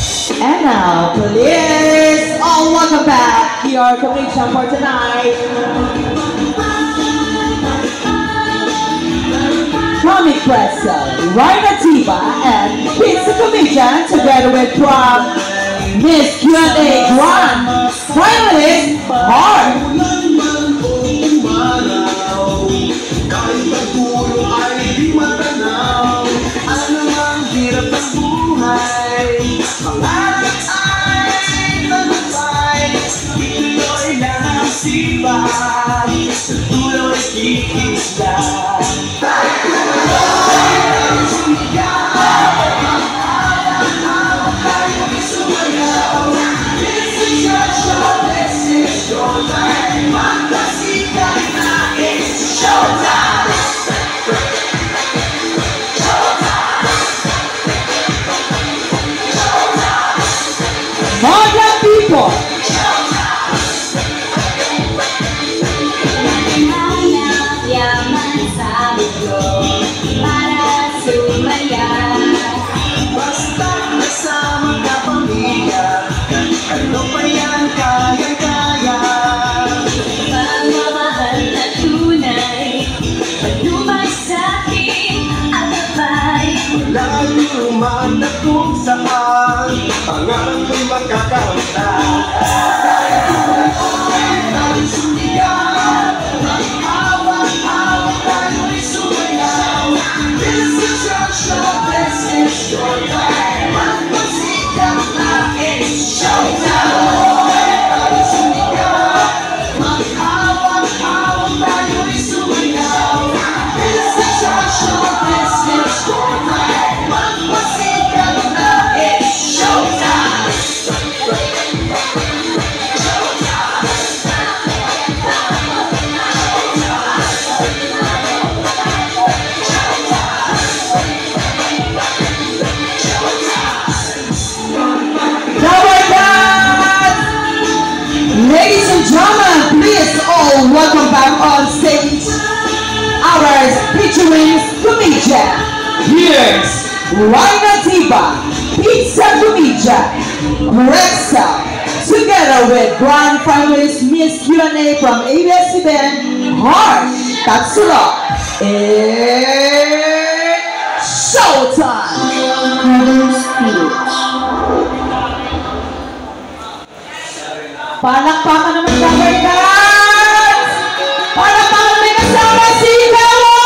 And now, please, all welcome back your commission for tonight. Comic Pretzel, Rhino Tiba, and Pizza Commission together with prom Miss Q&A Grand Finalist Heart. Kahit ang pulo ay di matanaw, ano ang hirap ng buhay. Pangarap ay tagumpay, ituloy lang ang sipag, tuloy kikisla. Tayo tuloy, sumigaw, hawak-hawak tayo sumayaw. This is your show, this is your time, magkasikat na it's showtime. Modern people. Yaman sa mundo para sumaya. Basta kasama ka pamilya, ano pa yan kaya-kaya. Pagmamahal na tunay, patnubay sa akin at abay. Walang luman na kung saan, pangarap ko'y makakaunta. Tayo tuloy, tayo sumigaw, maghawak-hawak tayo'y sumayaw. This is your show, this is your time, magpasikat na it's showtime. Tayo sumigaw, maghawak-hawak tayo'y sumayaw. This is your show, this is your time, magpasikat na it's showtime. Ladies and gentlemen, please all welcome back on stage our featuring comedian. Here's Rhino Tiba, Pizza Comedian, Rexa, together with Grand Finalist Miss Q&A from ABS-CBN, Heart. Tatsuro. It's showtime. Palakpakan naman cover guys! Palakpakan may kasama si Power!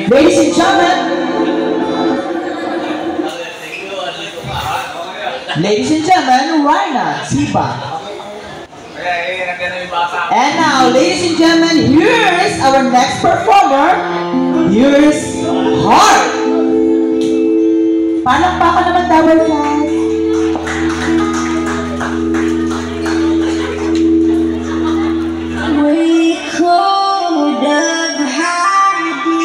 Ladies and gentlemen, Rhina Tiba. And now, ladies and gentlemen, here's our next performer. Here's Heart. Palakpakan naman daw, guys. We could have had it.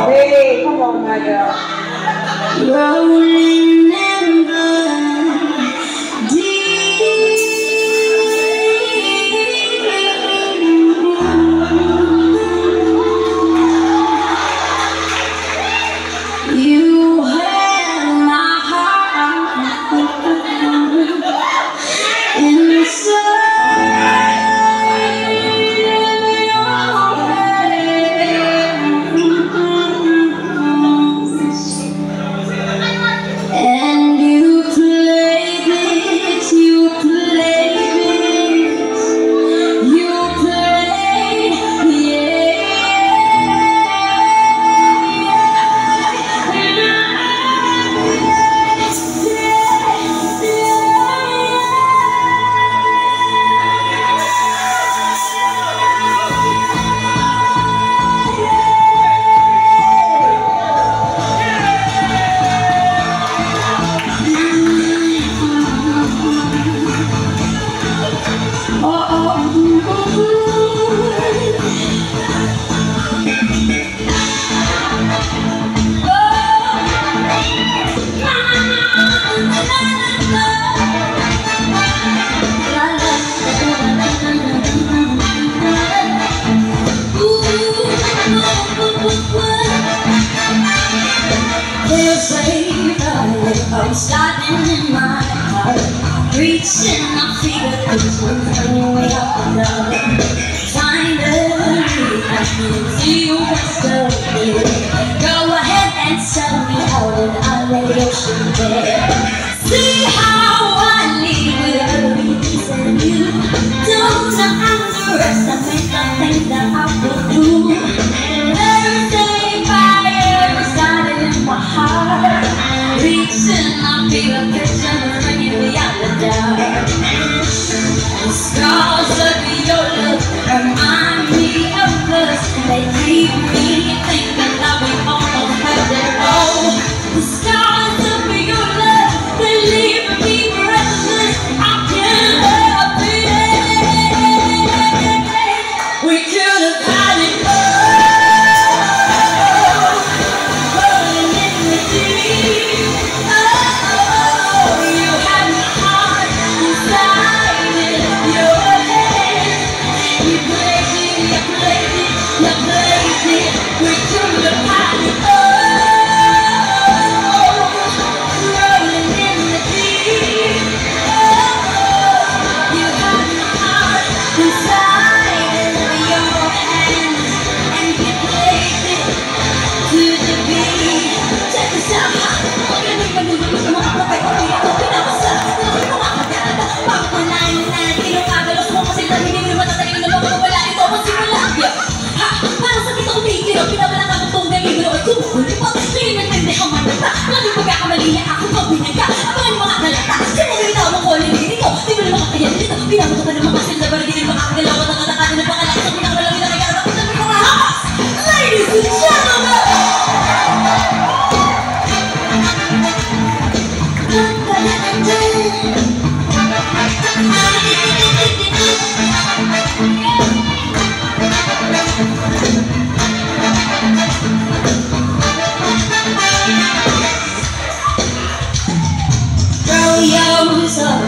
Hey, come on, my girl. Rolling in the deep. You had my heart inside and you played it, you played it, you played, I'm starting in my heart, reaching my fingertips, turning way up and down. Finally, I can see you rest of me. Go ahead and tell me how did I lay ocean bare. See how I leave with every piece of you. Don't underestimate the things that I will do. Thursday fire started in my heart, reaching my fingertips and bringing me out the dark. The scars of your love remind me of us. They leave me thinking that we almost had it all. The scars of your love, they leave me breathless. I can't help it. We could have had it all, rolling in the deep. Oh, you had my heart inside it, your hands. You played it, you played it, you played it. We could have had it all, rolling in the deep. Oh, you had my heart inside of your hands, and you played it to the beat. Check this out. Ladies and gentlemen, throw yours up,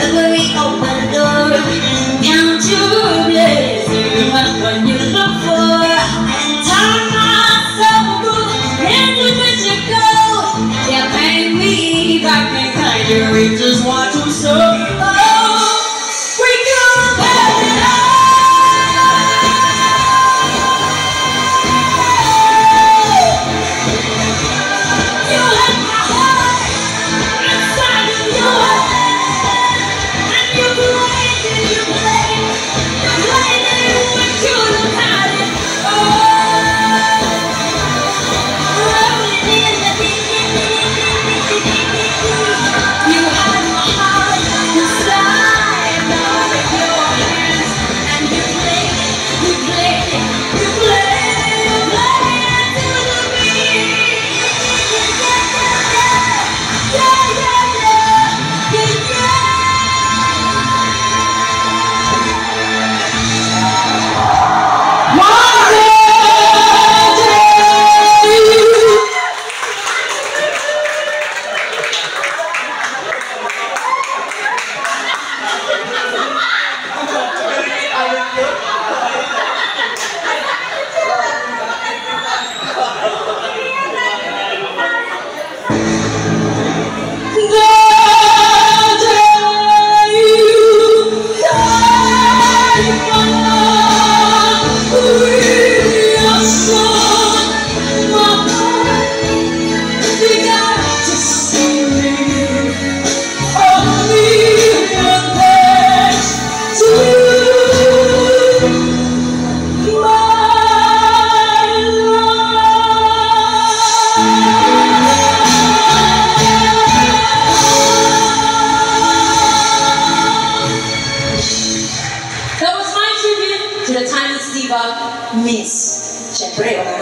every open door, count your blessings, what you look for, and turn myself good, and look where you go. You paint me back and kind of reach just what you sow. Oh, we could have it all. You had my heart inside of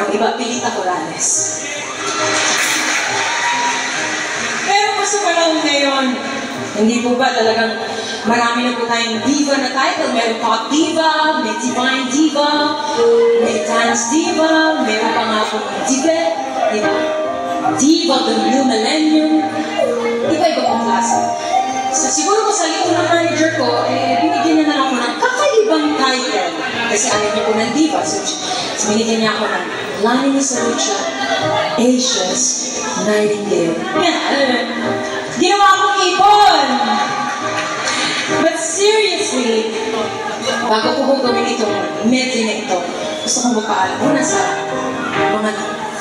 Ang iba, Pilita Corrales. Pero kung sa panahon ngayon, hindi po ba talagang marami na po tayong diva na title? Meron pop diva, may divine diva, may dance diva, meron pa nga po Tibet, diba? Diva of the New Millennium. Iba-iba pong klase. So siguro ko sa lito ng manager ko, binigyan niya na ako ng kakaibang title. Kasi ayaw niya po ng diva. So binigyan niya ako ng Lani Misarucha, Asia's Nightingale. Ginawa akong ipon! But seriously, bago ko po gawin itong medley na ito, gusto kong magpaalam muna sa mga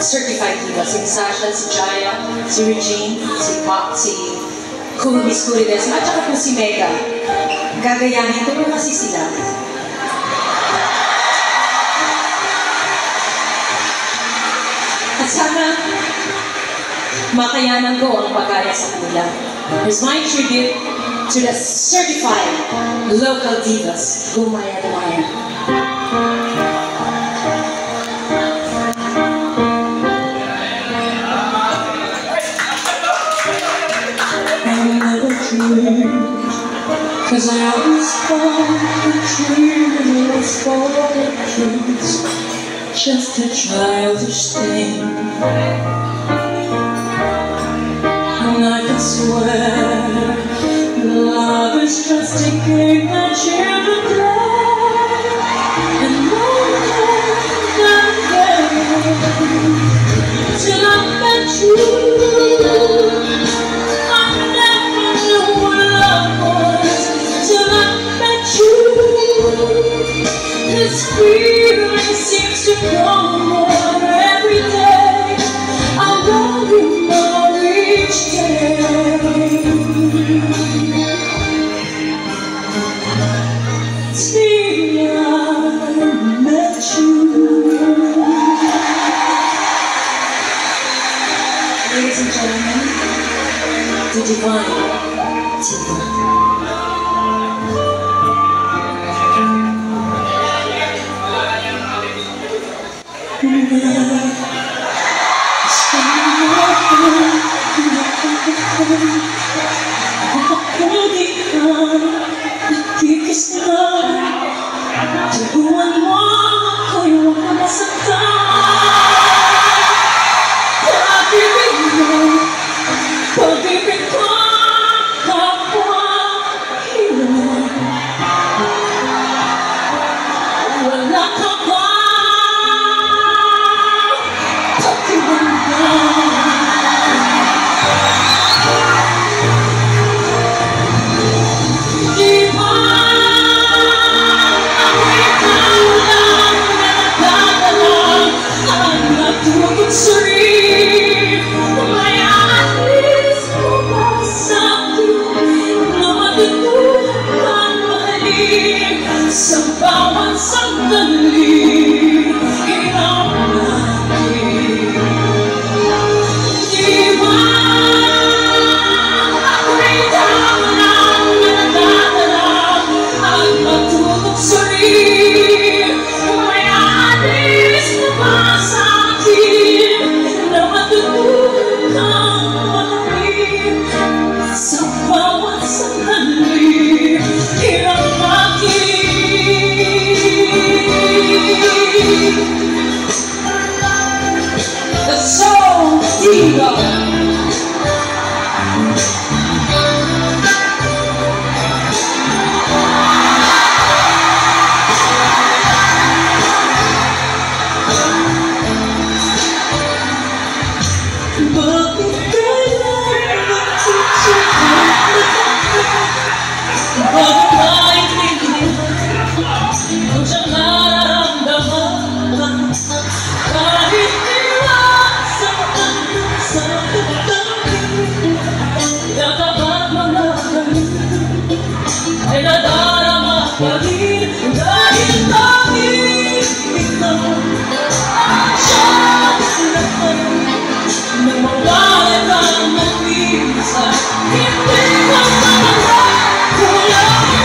certified divas. Si Sasha, si Jaya, si Regine, si Pop, si Miss Kurides, at saka po si Mega. Gagayahin ko po kasi sila. At sana makayanan ko ang pagaya sa kanila. Here's my tribute to the certified local divas. Gumaya, gumaya. Cause I always thought the dream was for the kids, just a childish thing. And I could swear love is just a game that children play, and no one till I met you. This feeling seems to grow more every day. I love you more each day. Till I met you. Ladies and gentlemen, the divine Tiva.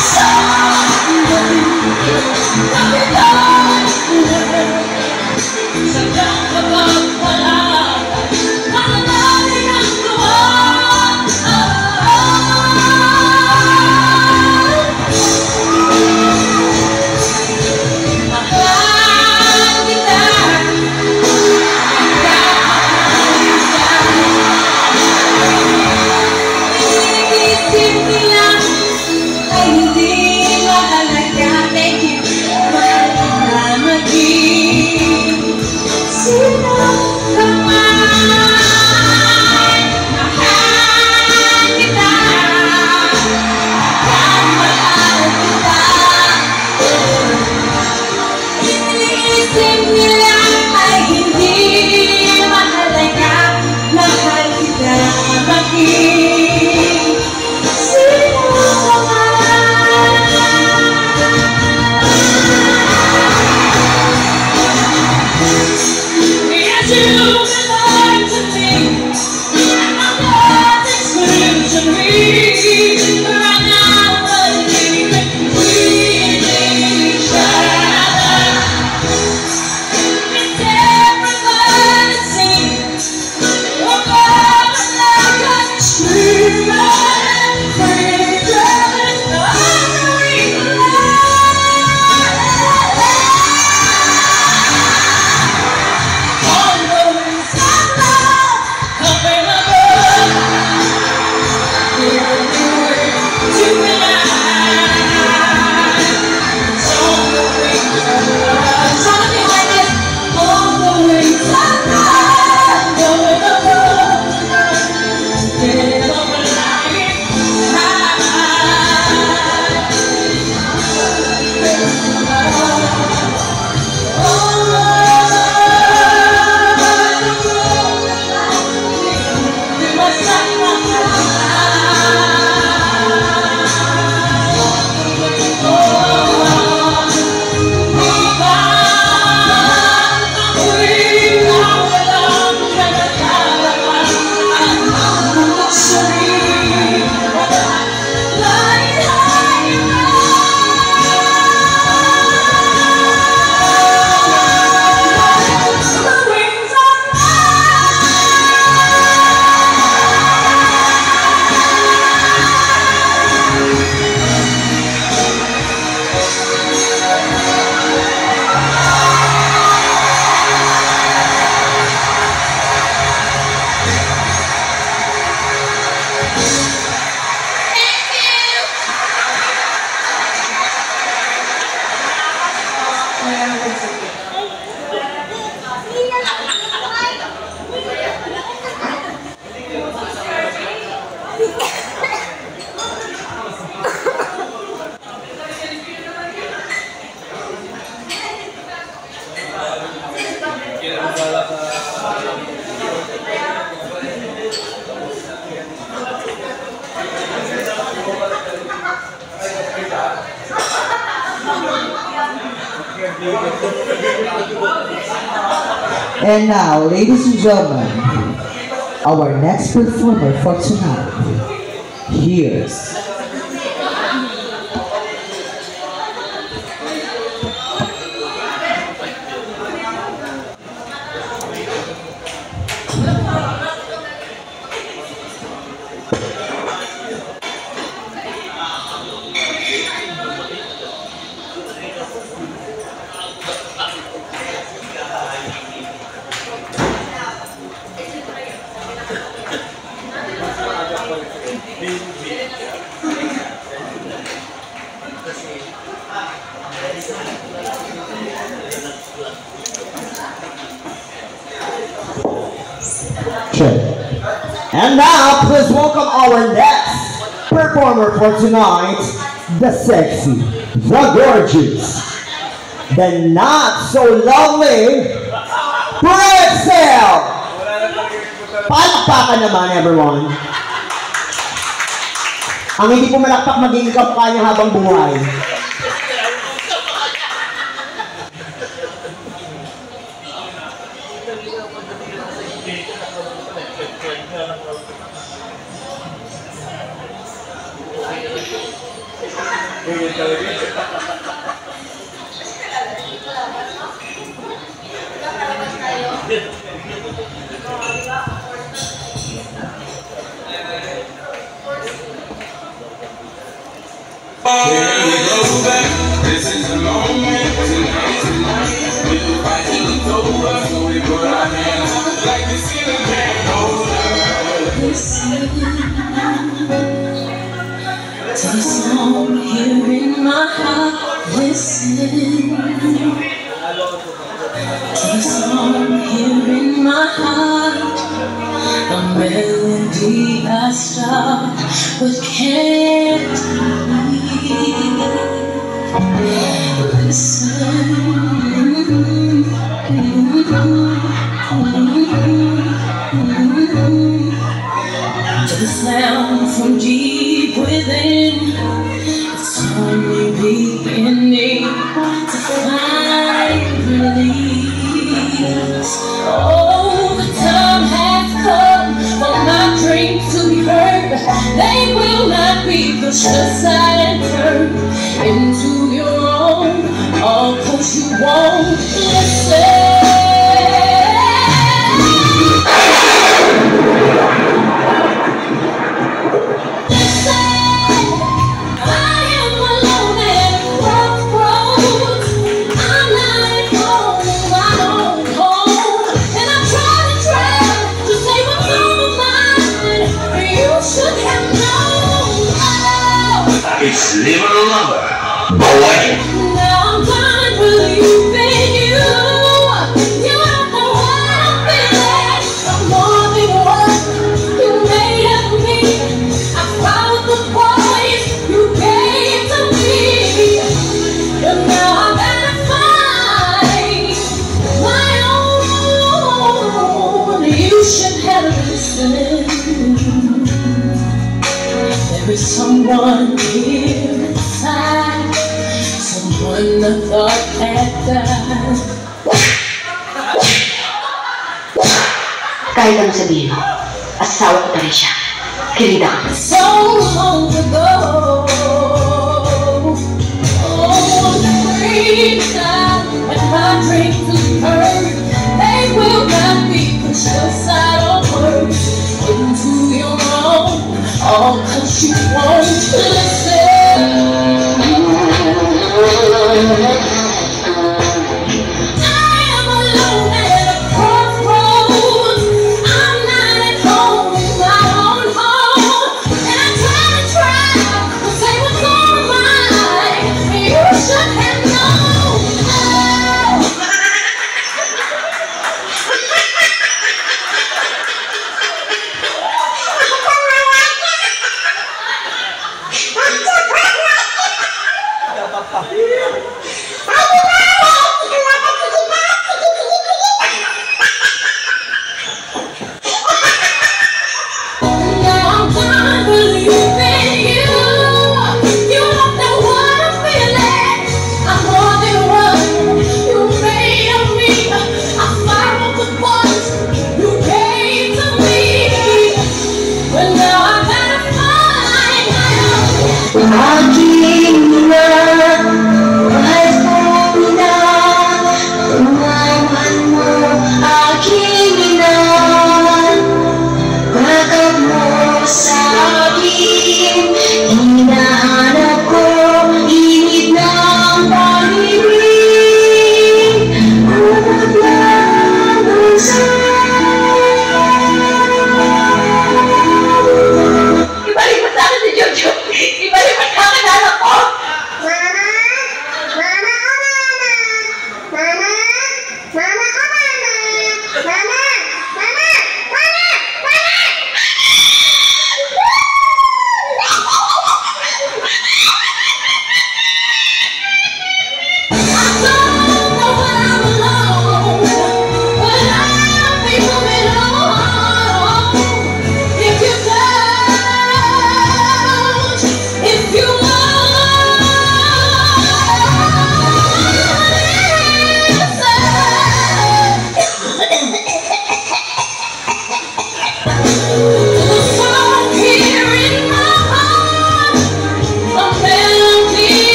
So And now, ladies and gentlemen, our next performer for tonight, here's And now, please welcome our next performer for tonight, the sexy, the gorgeous, the not so lovely, Pretzel! Palakpakan naman, everyone. Ang hindi pumalakpak magiging kamukha niya habang buhay. This is the moment tonight. We'll fight till it's over, so we put our hands up like the ceiling can't hold us. Listen to the song here in my heart. Listen to the song here in my heart. A melody I start but can't leave. Listen to the sound from deep within. It's only beginning to find release. Oh, the time has come for my dreams to be heard. They will not be pushed aside and turned into your own. All 'cause you won't listen. It's Live a Lover, boy. Now I'm done believing you. You don't know what I'm feeling. I'm more than what you made of me. I followed the voice you gave to me. And now I gotta find my own. You should have listened. There is someone here inside, someone I thought had died. Kahit ano sabihin mo, asawa ko pa rin siya. Kilida ka. So long ago, oh, the dreams and my dreams to hurt, they will not be pushed aside or worse into your own. All 'cause you won't listen. I am alone at a crossroads. I'm not at home in my own home. And I try to say what's on my mind. You should have known.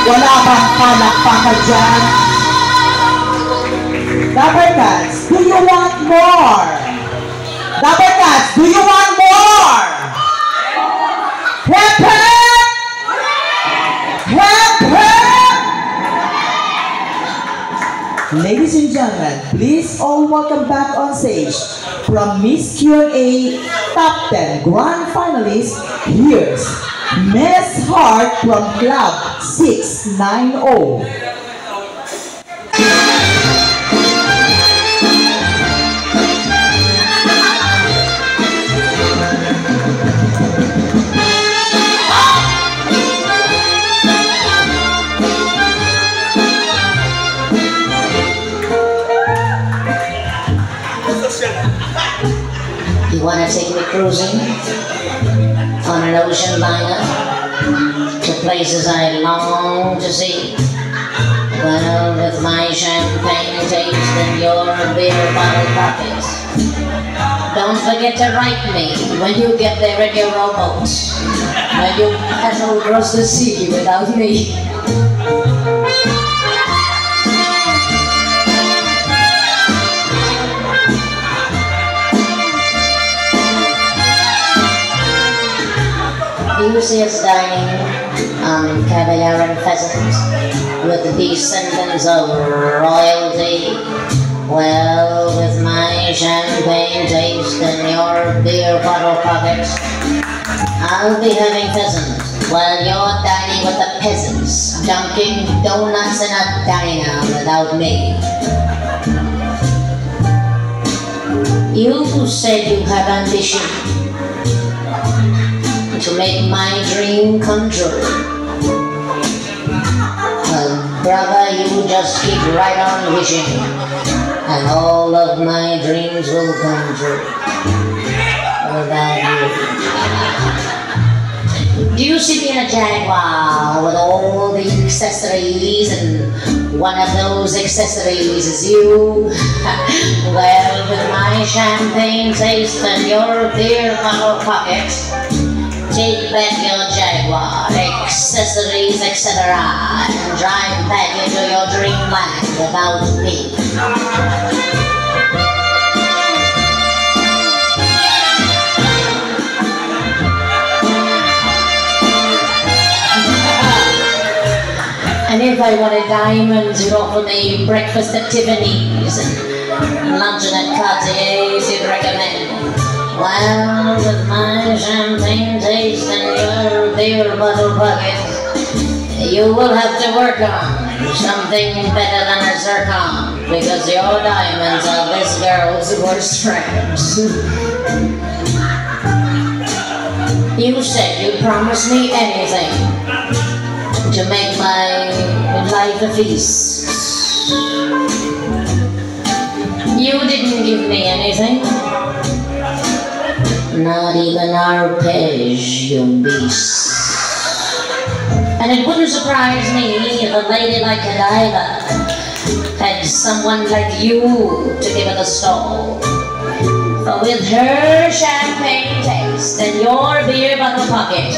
Wala bang palakpakan dyan? Dapper Cats, do you want more? Dapper Cats, do you want more? Hep, hep! Hep, hep! Ladies and gentlemen, please all welcome back on stage from Miss Q&A Top 10 Grand Finalist. Here's Miss Heart from Club 690. You wanna take me cruising on an ocean liner to places I long to see? Well, with my champagne taste and your beer bottle pockets, don't forget to write me when you get there in your rowboat, when you paddle across the sea without me. You see us dining on caviar and pheasant with the descendants of royalty. Well, with my champagne taste and your beer bottle pockets, I'll be having pheasant while you're dining with the peasants, dunking donuts in a diner without me. You said you have ambition to make my dream come true. Well, brother, you just keep right on wishing, and all of my dreams will come true without you. Do you see me in a Jaguar with all the accessories, and one of those accessories is you? Well, with my champagne taste and your beer bottle pocket, take back your Jaguar, accessories, etc., and drive back into your dreamland without me. And if I wanted diamonds, you'd offer me breakfast at Tiffany's and luncheon at Cartier's, you'd recommend. Well, with my champagne taste and your beer bottle pocket, you will have to work on something better than a zircon, because your diamonds are this girl's worst friends. You said you'd promise me anything to make my life a feast. You didn't give me anything. Not even arpege, you beast. And it wouldn't surprise me if a lady like Godiva had someone like you to give her the stall. For with her champagne taste and your beer bottle pocket,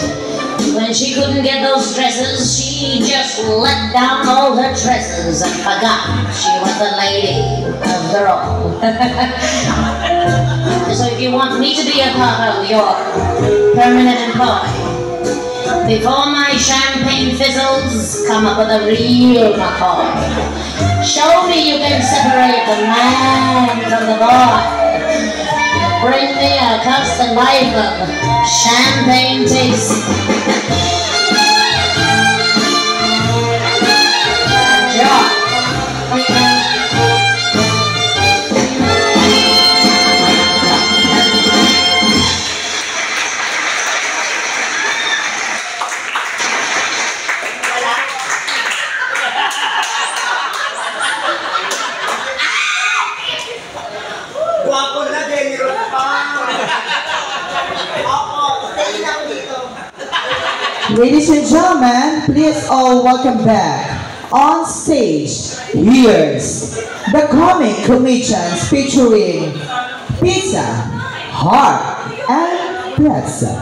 when she couldn't get those dresses, she just let down all her dresses and forgot she was a lady after all. So if you want me to be a part of your permanent employ, before my champagne fizzles, come up with a real McCoy. Show me you can separate the man from the boy. Bring me a constant life of champagne taste. Ladies and gentlemen, please all welcome back on stage. Here's the comic comedians featuring Pizza, Heart, and Pretzel.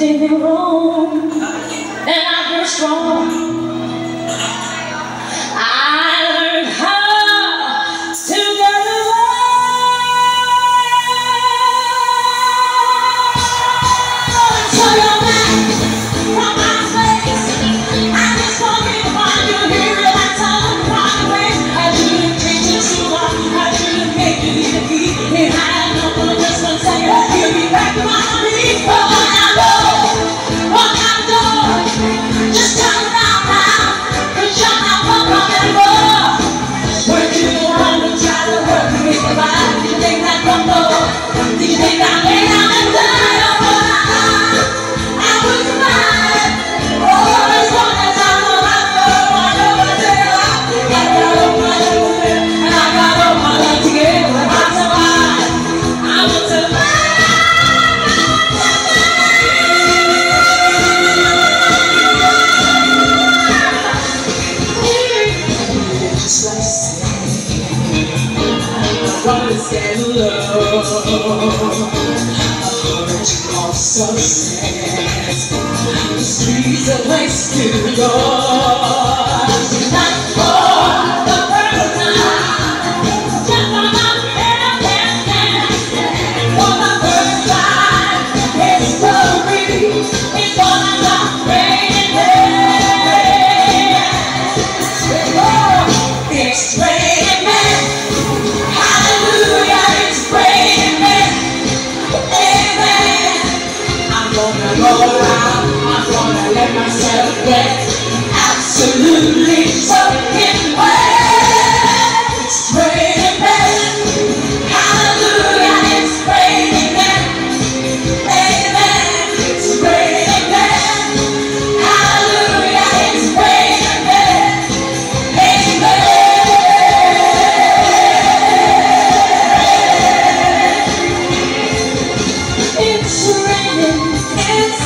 did me wrong, and I grew strong. I learned how to get along. So you're back from my place. I just want me to find you here and I tell them right away. I didn't take you too long. I didn't make you need a key. If I had no for just 1 second, you'll be back to my feet. But when I know what I'm doing, just turn around now. 'Cause you're not welcome anymore. When you want to try to work me with the vibe, did you think that from love? Did you think I'd lay down and die? Oh, but I would survive. Oh, as long as I'm alive, oh, I know what I say. I got all my love and I got all my love together. I survive. I would survive. Just like sand, I'm scared of love. A heart you are so sad. The streets a place to go. Tonight for the first time, just on my head, for the first time in history, it's gonna stop raining. It's raining, hallelujah, it's raining, amen. I'm gonna go out, I'm gonna let myself get absolutely soaking wet. It's raining, hallelujah, it's raining, amen. It's raining, hallelujah, it's raining, amen. It's raining, it's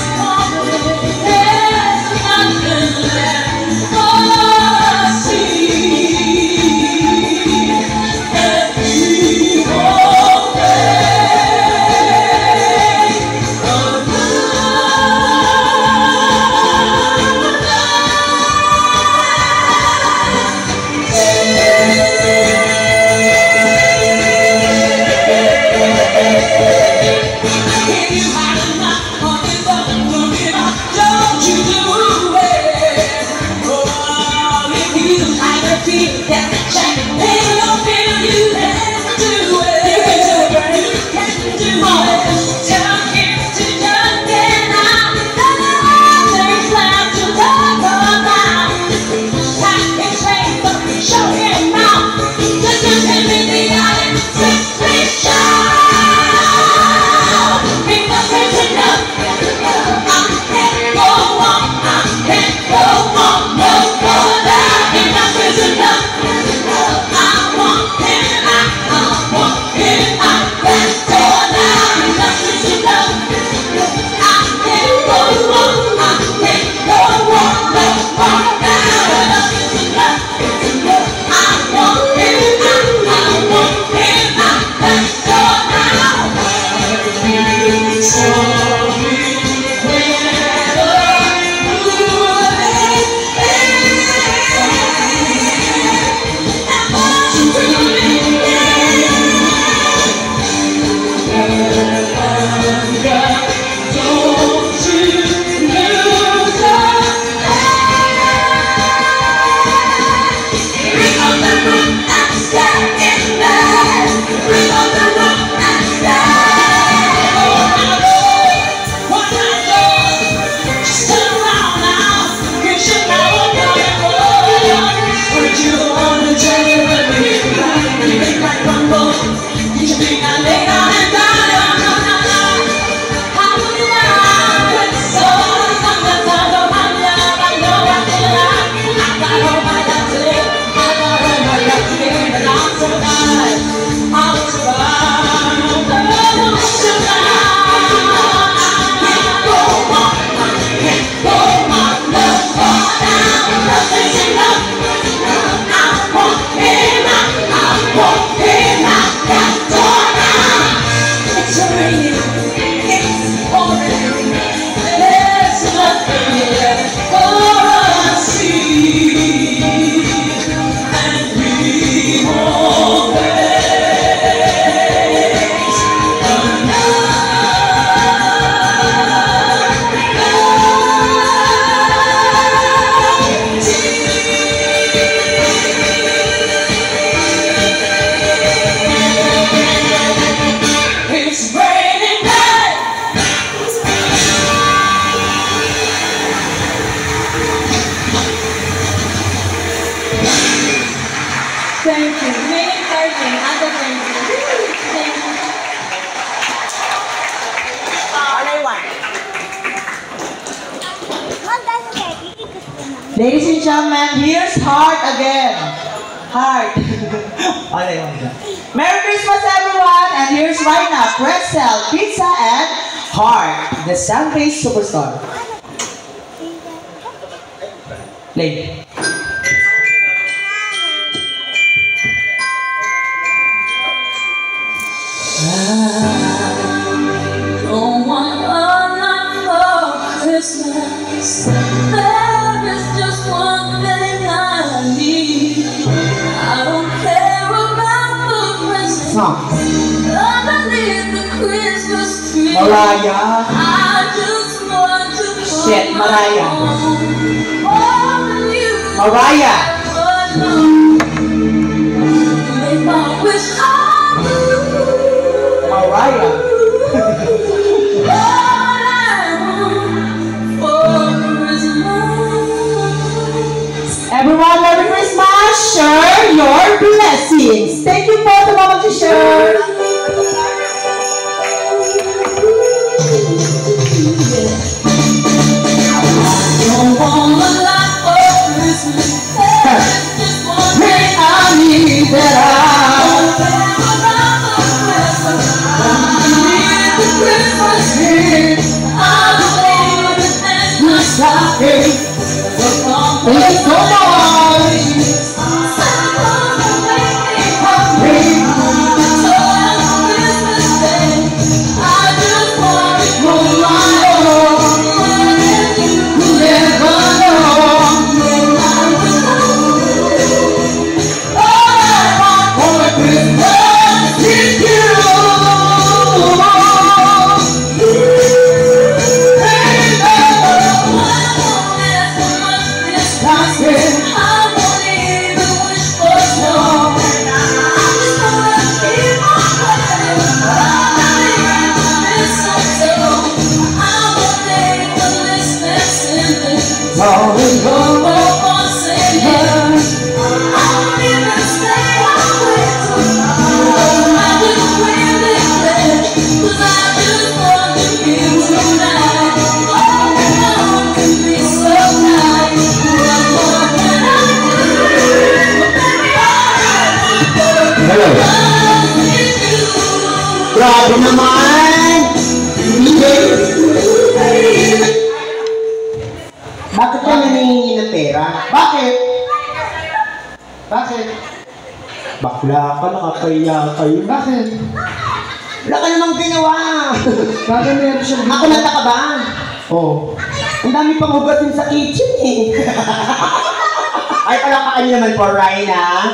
Ladies and gentlemen, here's Heart again. Heart. Merry Christmas, everyone! And here's Rhina, Pretzel, Pizza, and Heart, the Sun-based superstar. Play. Don't want a lot for Christmas. There is just one thing I need. I don't care about the presents underneath the Christmas tree. Mariah. I just want to Shit, Mariah. Mariah. Mariah. Make my wish on you. Mariah. Everyone, Merry Christmas! Share your blessings. Thank you for the moment to share. Don't want a lot for Christmas. Just one thing I need that Let's go, Grabe naman! Bakit ka nangihingi ng pera? Bakit? Bakit? Bakla ka, nakakaya kayo. Bakit? Wala ka namang ginawa. Bakit meron siya? Ako natakabahan. Oo. Ang dami pang hugatin sa kitchen eh. Ay, palakpakan niyo naman po, Rhina.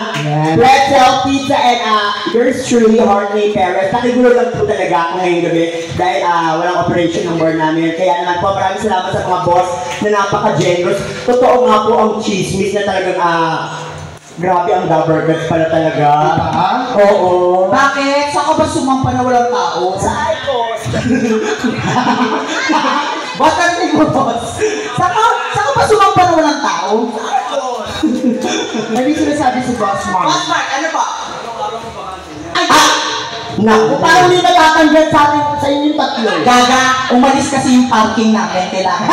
Pretzel, Pizza, and yours truly, Jorge Perez. Nakigulo lang po talaga ako ngayong gabi dahil walang operation ng bar namin. Kaya naman po, maraming salamat sa mga boss na napaka-generous. Totoo nga po ang chismis na talagang grabe ang Dabbergats pala talaga. Oo. Bakit? Saan ka ba sumampa na walang tao? Sa Icos. Boss, natin mo, boss. Saan ka ba sumampa na walang tao? Sa Icos. May sinasabi si Boss Mark. Boss Mark, ano ba? Ay! Naku, parang hindi natatanggal sa atin sa inyong tatlo. Gaga, umalis kasi yung parking namin. Kailangan.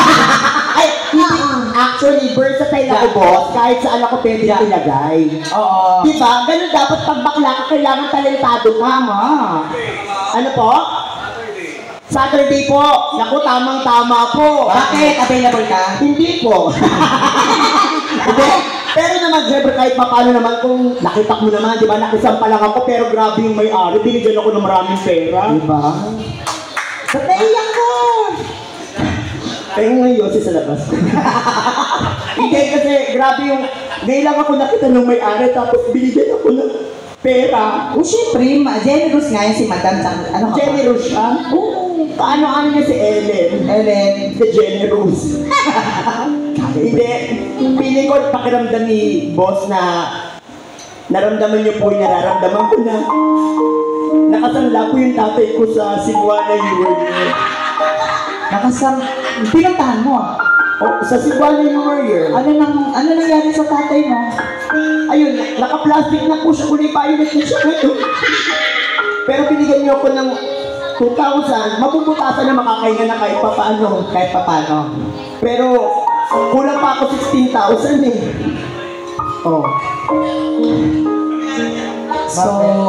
Ay, hindi. Actually, versatile ako, boss. Kahit saan ako pwede ilagay. Oo. Diba? Ganun dapat pag bakla ka, kailangan talentado ka, ma. Ano po? Saturday po. Naku, tamang-tama po. Bakit? Available ka? Hindi po. Pero naman, Zebra, kahit paano naman kung nakita mo naman, di ba, nakisampa lang ako, pero grabe yung may-ari, binigyan ako ng maraming pera. Di ba? Pataiyak ko! Kaya ngayon, Yossi sa labas. Hindi, kasi grabe yung, ngayon lang ako nakita ng may-ari, tapos binigyan ako ng pera. O, syempre, generous nga yan si Madam. Ano generous siya? Oo. Paano niya si Ellen? Ellen, the generous. Hindi, piling ko pakiramdam ni boss na naramdaman niyo po yung nararamdaman ko na nakasangla po yung tatay ko sa Cebuana New Year. Pinuntahan mo ah? Oh, sa Cebuana New Year. Ano nangyari sa tatay mo? Ayun, naka-plastic na po siya, kulay violet na siya ngayon. Pero binigyan niyo ako ng 2,000, mapuputasan na makakahinga na kahit papaano. Kahit papaano. Pero Kulang pa ako 16,000 eh. Oh. So,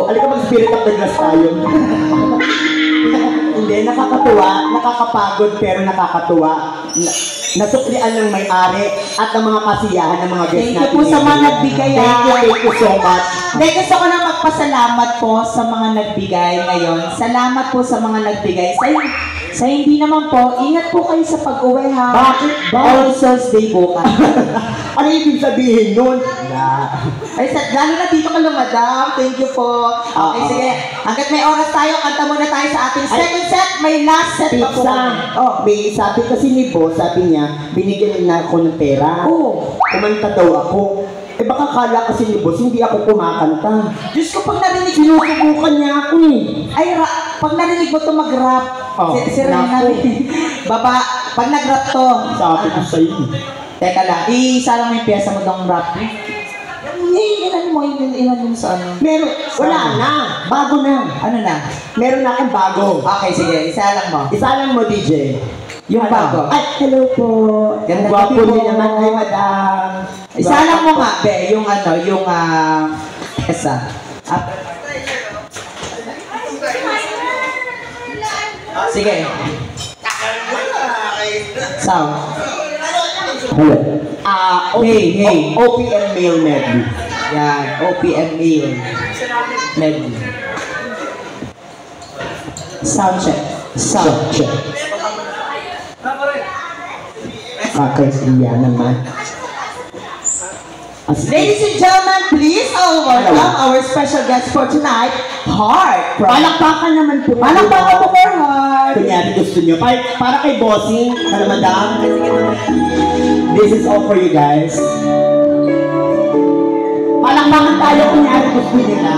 Alika mag-spirit of the glass tayo. Hindi, nakakatuwa, nakakapagod pero nakakatuwa. Nasuklian ng may-ari at ng mga kasiyahan ng mga guests thank you natin. po sa mga ngayon. nagbigay. Thank you so much. Then gusto ko na magpasalamat po sa mga nagbigay ngayon. Salamat po sa mga nagbigay. Sa hindi naman po, ingat po kayo sa pag-uwi ha. Bakit? All Souls Day bukas. Ano ibig sabihin nun? Ay, lalo na dito ka lang, madam. Thank you po. Okay, Oo. sige. Hanggat may oras tayo, kanta muna tayo sa ating second set. May last set pa po. Pizza. Oh, may sabi kasi ni boss, sabi niya, binigyan na ako ng pera. Oo. Kumanta daw ako. Eh baka kala kasi ni boss, hindi ako kumakanta. Diyos ko, pag narinig Sinusubukan niya ako eh. ay, pag narinig mo ito mag-rap, Oh, si Rena, naku. baba, pag nag-rap to, Sabi ko sa'yo. teka lang, isa lang may piyesa mo dong rap. Ilan mo sa ano? Meron, wala na. Bago na. Ano na? Meron na akong bago. Okay, sige, isa lang mo. Isa lang mo, DJ. Yung bago. Ay, hello po. Ganda Gwapo gabi po. niyo naman, ay madam. Isa lang mo nga, be, yung ano, yung piyesa. Sige. Sound. Hello. Hey. OPM Mail Medley. Yan, OPM meal. Medley. Sound check. Sound check. Kakasiya naman. Ladies and gentlemen, please welcome our special guest for tonight, Heart. Palakpakan naman po. Palakpakan po for Heart. Kunyari gusto nyo. Para kay bossing, para madam. This is all for you guys. Palakpakan tayo kunyari gusto nila.